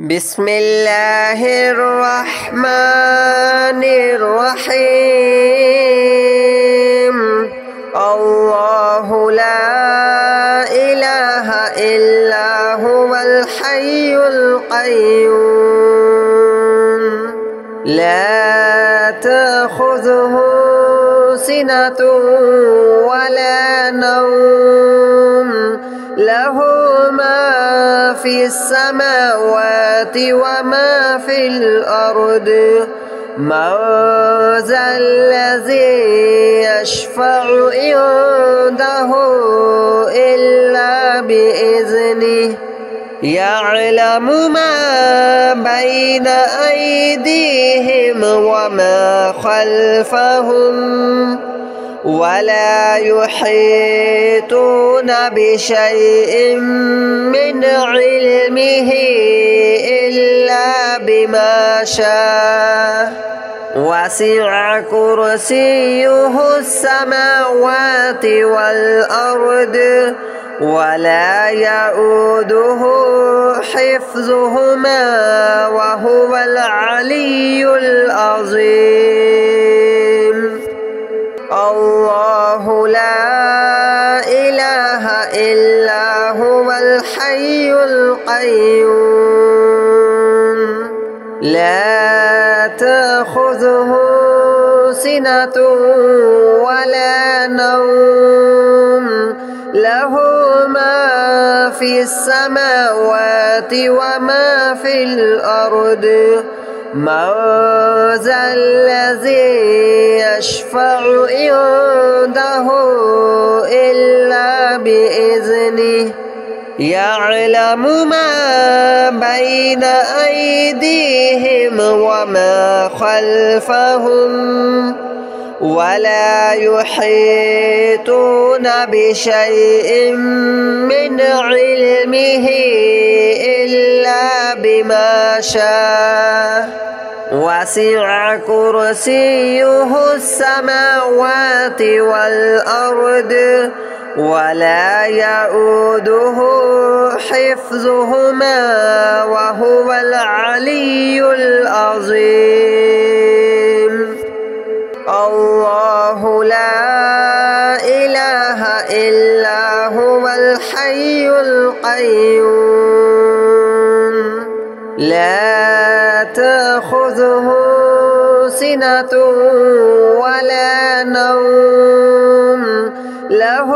بسم الله الرحمن الرحيم. الله لا إله إلا هو الحي القيوم لا تأخذه سنة ولا نوم له ما في السماوات وما في الأرض من ذا الذي يشفع عنده إلا بإذنه يعلم ما بين أيديهم وما خلفهم ولا يحيطون بشيء من علمه إلا بما شاء وسع كرسيه السماوات والأرض ولا يؤوده حفظهما وهو العلي العظيم. الله لا إله إلا هو الحي القيوم لا تأخذه سنة ولا نوم له ما في السماوات وما في الأرض من ذا الذي يشفع عنده إلا بإذنه يعلم ما بين أيديهم وما خلفهم ولا يحيطون بشيء من علمه إلا بما شاء وسع كرسيه السماوات والأرض ولا يؤوده حفظهما وهو العلي العظيم. الله لا إله إلا هو الحي القيوم لا تأخذه سنة ولا نوم له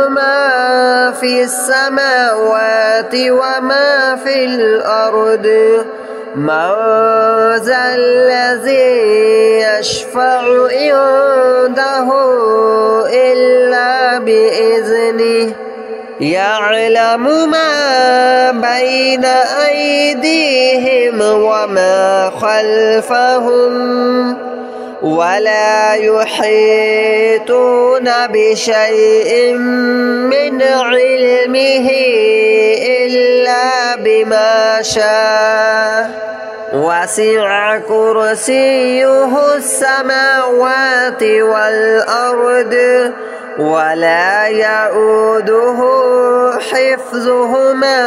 ما في السماوات وما في الأرض من ذا الذي يشفع عنده إلا بإذنه يعلم ما بين أيديهم وما خلفهم ولا يحيطون بشيء من علمه إلا بما شاء وسع كرسيه السماوات والأرض ولا يؤوده حفظهما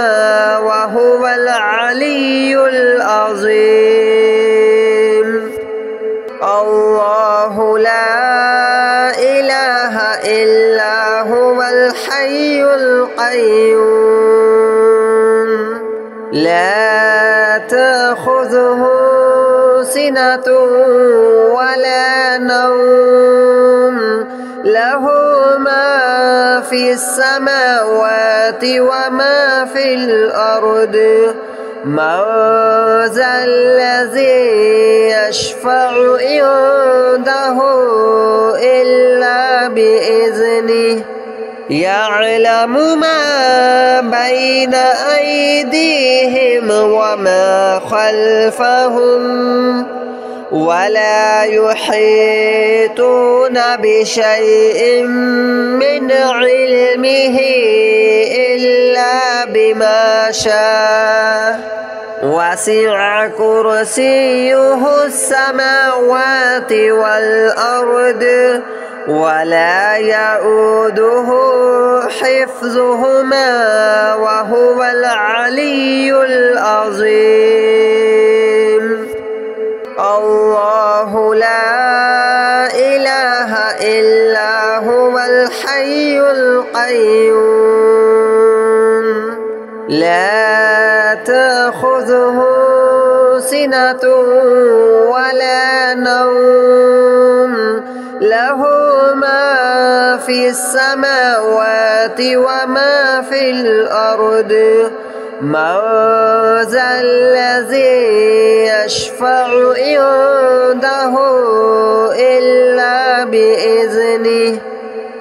وهو العلي العظيم. الله لا إله إلا هو الحي القيوم لا تأخذه سنة ولا نوم له ما في السماوات وما في الأرض من ذا الذي يشفع عنده إلا بإذنه يعلم ما بين أيديهم وما خلفهم ولا يحيطون بشيء من علمه إلا بما شاء وسع كرسيه السماوات والأرض ولا يؤوده حفظهما وهو العلي العظيم. الحي القيوم لا تأخذه سنة ولا نوم له ما في السماوات وما في الأرض من ذا الذي يشفع عنده إلا بإذنه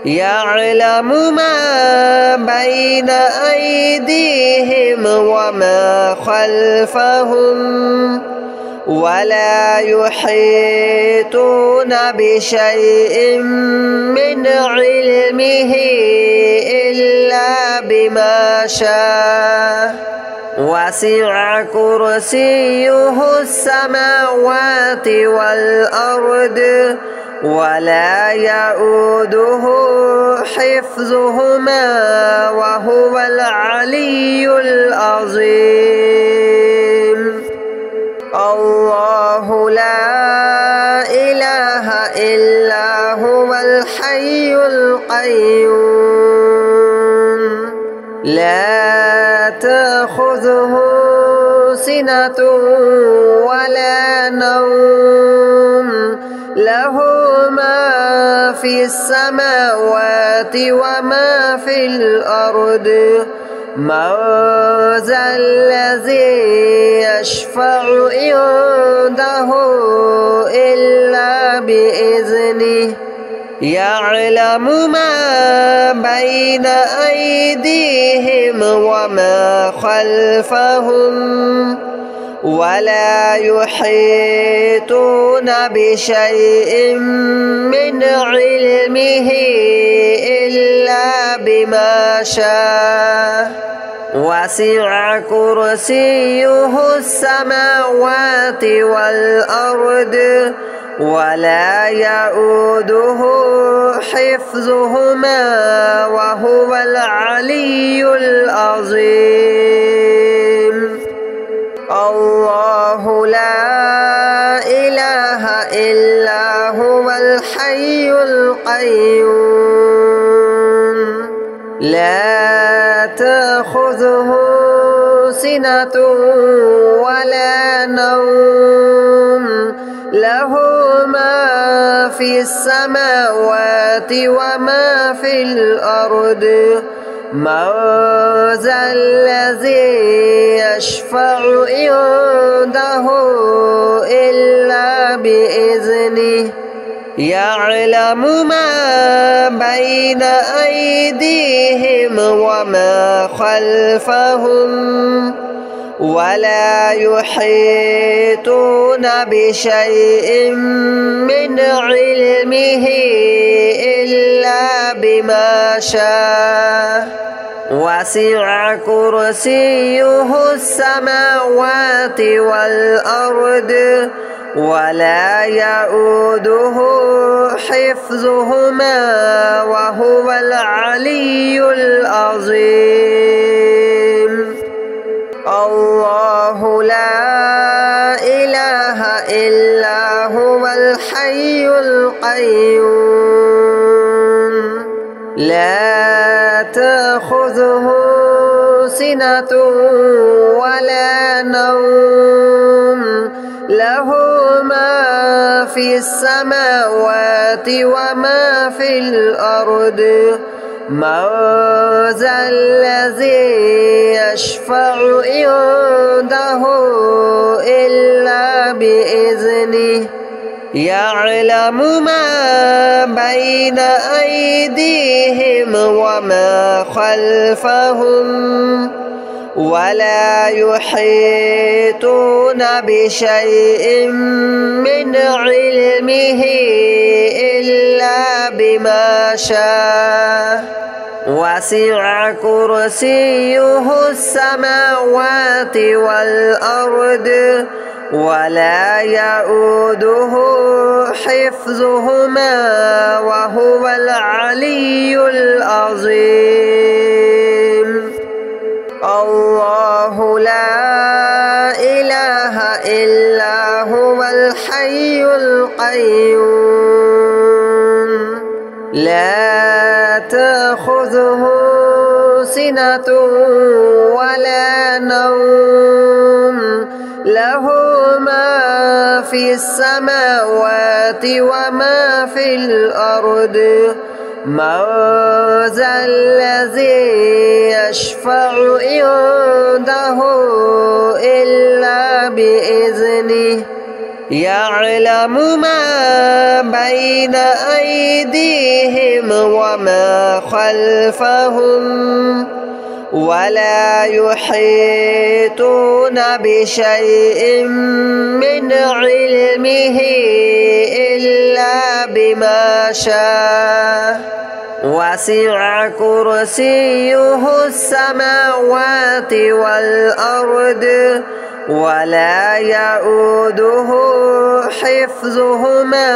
يعلم ما بين أيديهم وما خلفهم ولا يحيطون بشيء من علمه إلا بما شاء وسع كرسيه السماوات والأرض ولا يؤوده حفظهما وهو العلي العظيم الله لا إله إلا هو الحي القيوم لا تأخذه سنة ولا نوم له ما في السماوات وما في الأرض من ذا الذي يشفع عنده إلا بإذنه يعلم ما بين أيديهم وما خلفهم ولا يحيطون بشيء من علمه إلا بما شاء وسع كرسيه السماوات والأرض ولا يؤوده حفظهما وهو العلي العظيم الله لا إله إلا هو الحي القيوم لا تأخذه سنة ولا نوم له ما في السماوات وما في الأرض من ذا الذي يشفع عنده إلا بإذنه يعلم ما بين أيديهم وما خلفهم ولا يحيطون بشيء من علمه إلا بما شاء وسع كرسيه السماوات والأرض ولا يؤوده حفظهما وهو العلي العظيم الله لا إله إلا هو الحي القيوم لا تأخذه سنة ولا نوم له ما في السماوات وما في الأرض من ذا الذي يشفع عنده إلا بإذنه يعلم ما بين أيديهم وما خلفهم ولا يحيطون بشيء من علمه إلا بما شاء وسع كرسيه السماوات والأرض ولا يؤوده حفظهما وهو العلي العظيم الله لا إله إلا هو الحي القيوم لا تأخذه سنة ولا نوم له ما في السماوات وما في الأرض من ذا الذي يشفع عنده إلا بإذنه يعلم ما بين أيديهم وما خلفهم ولا يحيطون بشيء من علمه إلا بما شاء وسع كرسيه السماوات والأرض ولا يؤوده حفظهما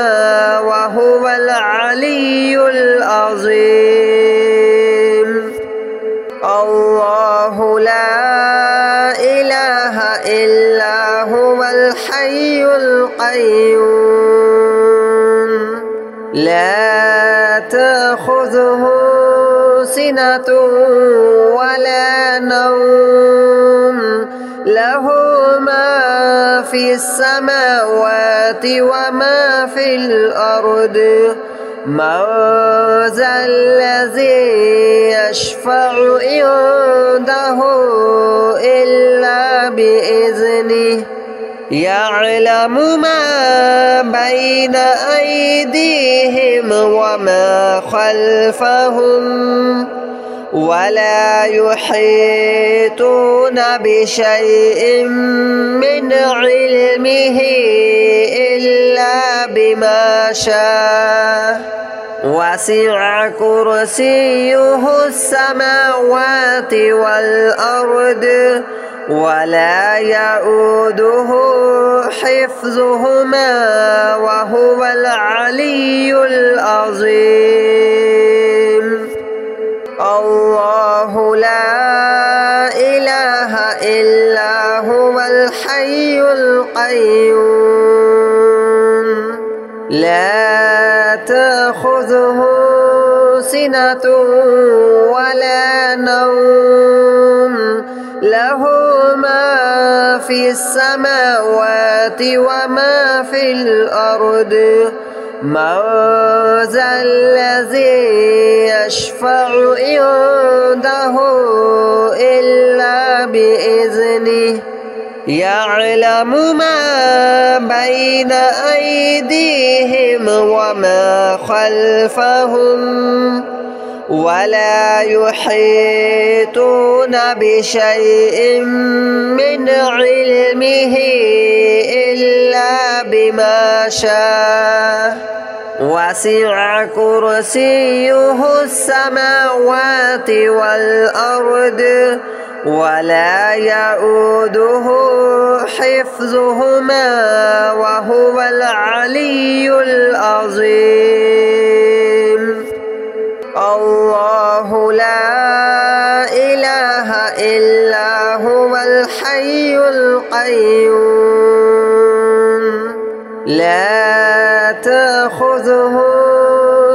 وهو العلي العظيم الله لا إله إلا هو الحي القيوم لا تأخذه سنة ولا نوم له ما في السماوات وما في الأرض من ذا الذي يشفع عنده إلا بإذنه يعلم ما بين أيديهم وما خلفهم ولا يحيطون بشيء من علمه إلا بما شاء وسع كرسيه السماوات والأرض ولا يؤوده حفظهما وهو العلي العظيم الله لا إله إلا هو الحي القيوم لا تأخذه سنة ولا نوم له ما في السماوات وما في الأرض من ذا الذي يشفع عنده إلا بإذنه يعلم ما بين أيديهم وما خلفهم ولا يحيطون بشيء من علمه إلا بما شاء وسع كرسيه السماوات والأرض ولا يؤوده حفظهما وهو العلي العظيم الله لا إله إلا هو الحي القيوم لا تأخذه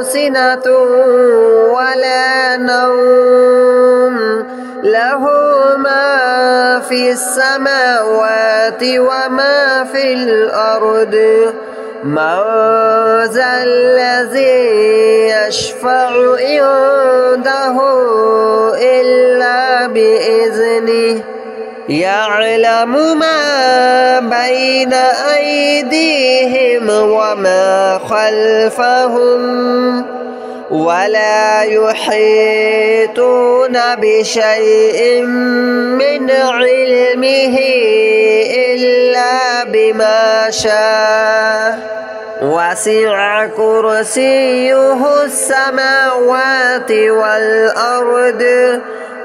سنة ولا نوم له ما في السماوات وما في الأرض من ذا الذي يشفع عنده إلا بإذنه يعلم ما بين أيديهم وما خلفهم ولا يحيطون بشيء من علمه إلا بما شاء وسع كرسيه السماوات والأرض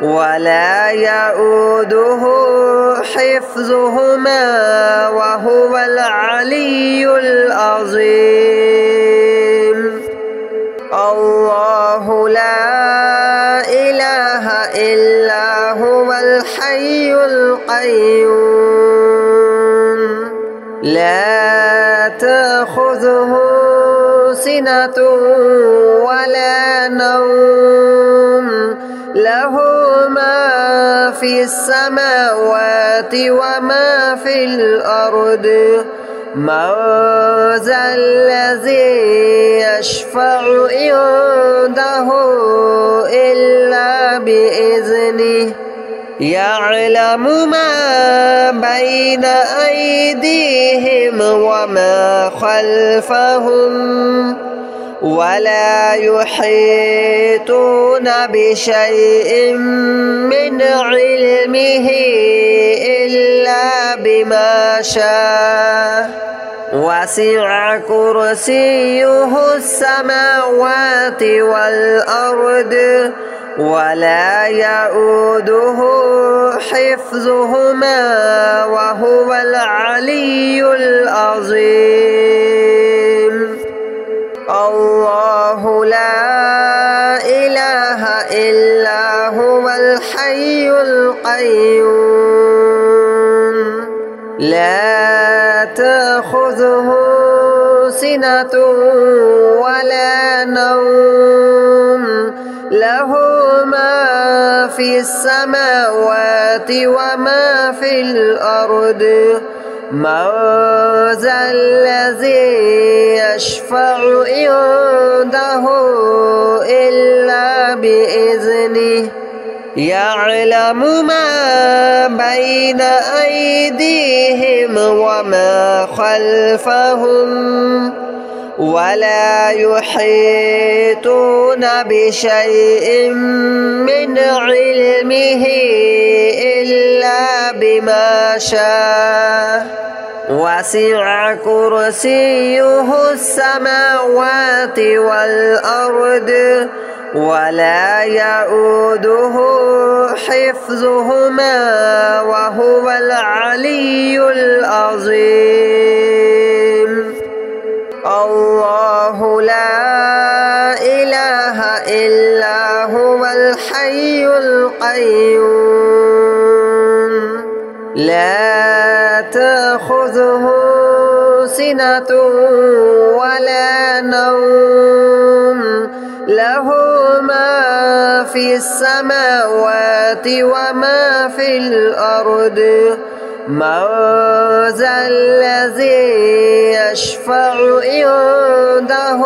ولا يؤوده حفظهما وهو العلي العظيم الله لا إله إلا هو الحي القيوم لا تأخذه سنة ولا نوم له ما في السماوات وما في الأرض من ذا الذي يشفع عنده إلا بإذنه يعلم ما بين أيديهم وما خلفهم ولا يحيطون بشيء من علمه إلا بما شاء وسع كرسيه السماوات والأرض ولا يؤوده حفظهما وهو العلي العظيم الله لا إله إلا هو الحي القيوم لا تأخذه سنة ولا نوم له ما في السماوات وما في الأرض من ذا الذي يشفع عنده إلا بإذنه يعلم ما بين أيديهم وما خلفهم ولا يحيطون بشيء من علمه إلا بما شاء وسع كرسيه السماوات والأرض ولا يؤوده حفظهما وهو العلي العظيم الله لا إله إلا هو الحي القيوم لا تأخذه سنة ولا نوم له ما في السماوات وما في الأرض من ذا الذي يشفع عنده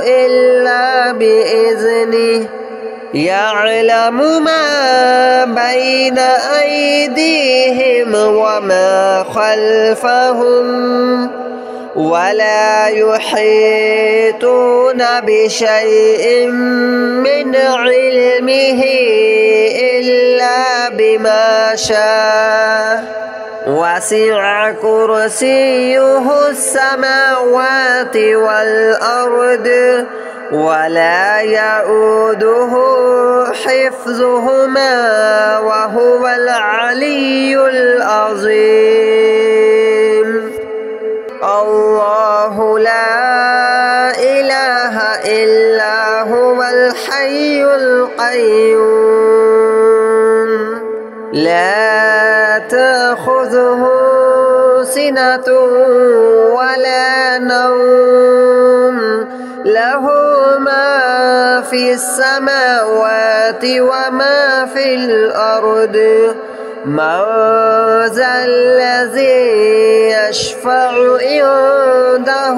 إلا بإذنه يعلم ما بين أيديهم وما خلفهم ولا يحيطون بشيء من علمه إلا بما شاء وسع كرسيه السماوات والأرض ولا يؤوده حفظهما وهو العلي العظيم الله لا إله إلا هو الحي القيوم لا تأخذه سنة ولا نوم له ما في السماوات وما في الأرض من ذا الذي يشفع عنده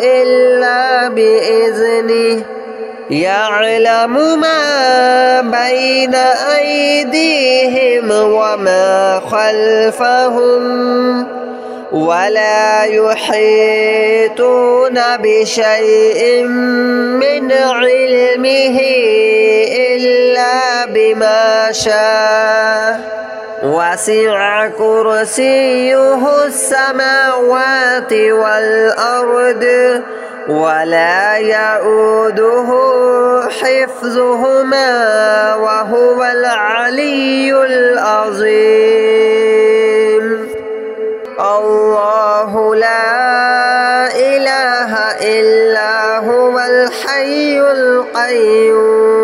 إلا بإذنه يعلم ما بين أيديهم وما خلفهم ولا يحيطون بشيء من علمه إلا بما شاء وسع كرسيه السماوات والأرض ولا يؤوده حفظهما وهو العلي العظيم الله لا إله إلا هو الحي القيوم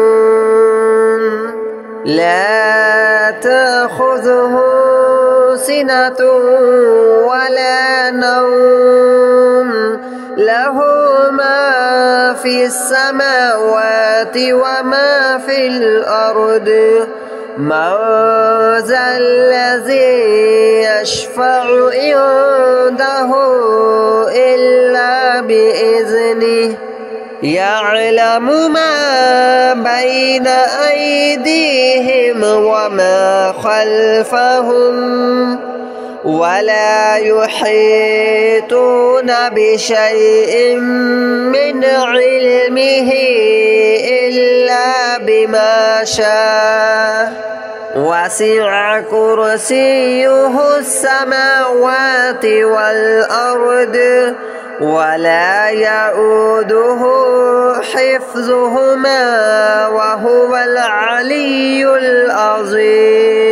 لا تأخذه سنة ولا نوم له في السماوات وما في الأرض من ذا الذي يشفع عنده إلا بإذنه يعلم ما بين أيديهم وما خلفهم ولا يحيطون بشيء من علمه إلا بما شاء وسع كرسيه السماوات والأرض ولا يؤوده حفظهما وهو العلي العظيم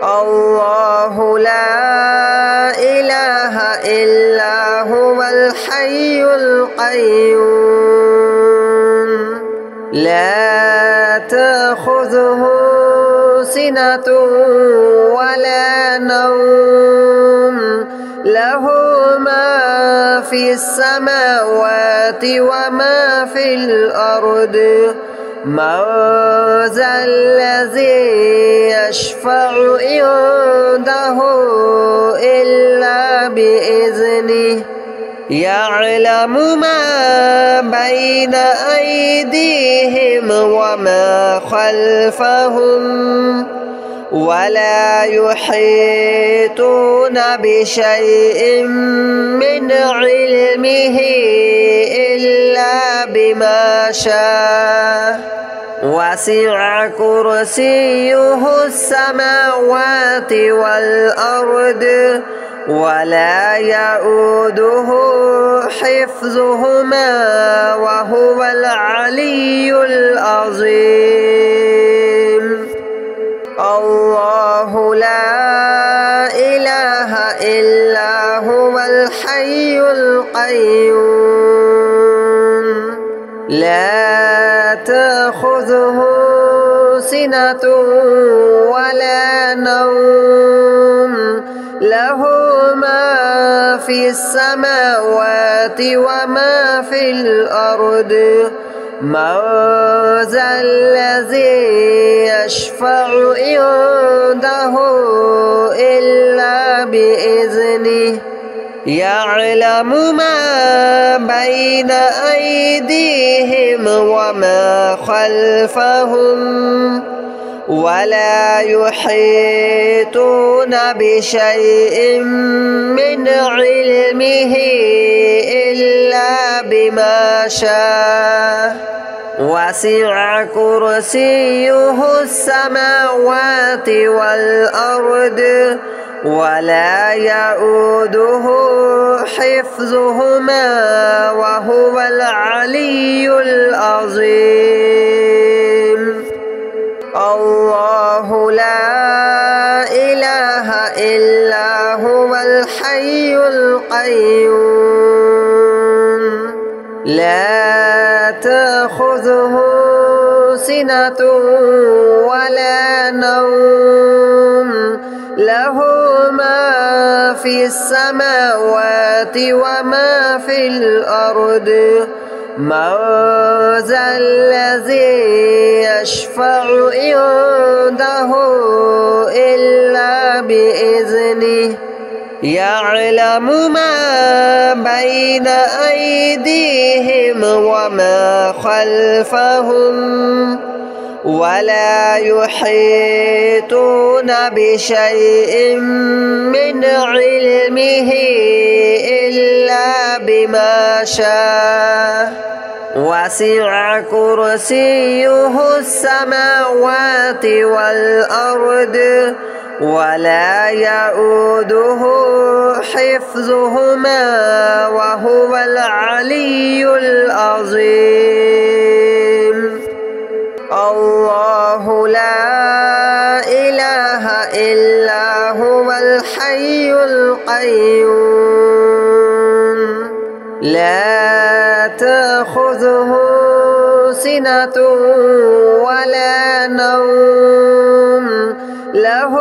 الله لا إله إلا هو الحي القيوم لا تأخذه سنة ولا نوم له ما في السماوات وما في الأرض من ذا الذي يشفع عنده إلا بإذنه يعلم ما بين أيديهم وما خلفهم ولا يحيطون بشيء من علمه إلا بما شاء وسع كرسيه السماوات والأرض ولا يؤوده حفظهما وهو العلي العظيم الله لا إله إلا هو الحي القيوم لا تأخذه سنة ولا نوم له ما في السماوات وما في الأرض من ذا الذي يشفع عنده إلا بإذنه يعلم ما بين أيديهم وما خلفهم ولا يحيطون بشيء من علمه إلا بما شاء وسع كرسيه السماوات والأرض ولا يؤوده حفظهما وهو العلي العظيم الله لا إله إلا هو الحي القيوم لا تأخذه سنة ولا نوم له ما في السماوات وما في الأرض من ذا الذي يشفع عنده إلا بإذنه يعلم ما بين أيديهم وما خلفهم ولا يحيطون بشيء من علمه إلا بما شاء وسع كرسيه السماوات والأرض ولا يؤوده حفظهما وهو العلي العظيم الله لا إله إلا هو الحي القيوم لا تأخذه سنة ولا نوم له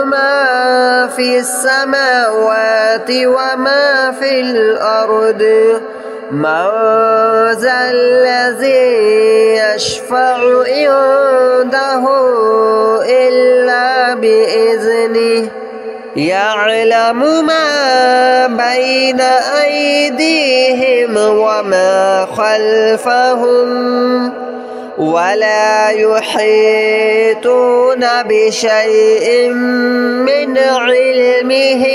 ما في السماوات وما في الأرض من ذا الذي يشفع عنده إلا بإذنه يعلم ما بين أيديهم وما خلفهم ولا يحيطون بشيء من علمه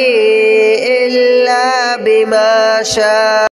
إلا بما شاء.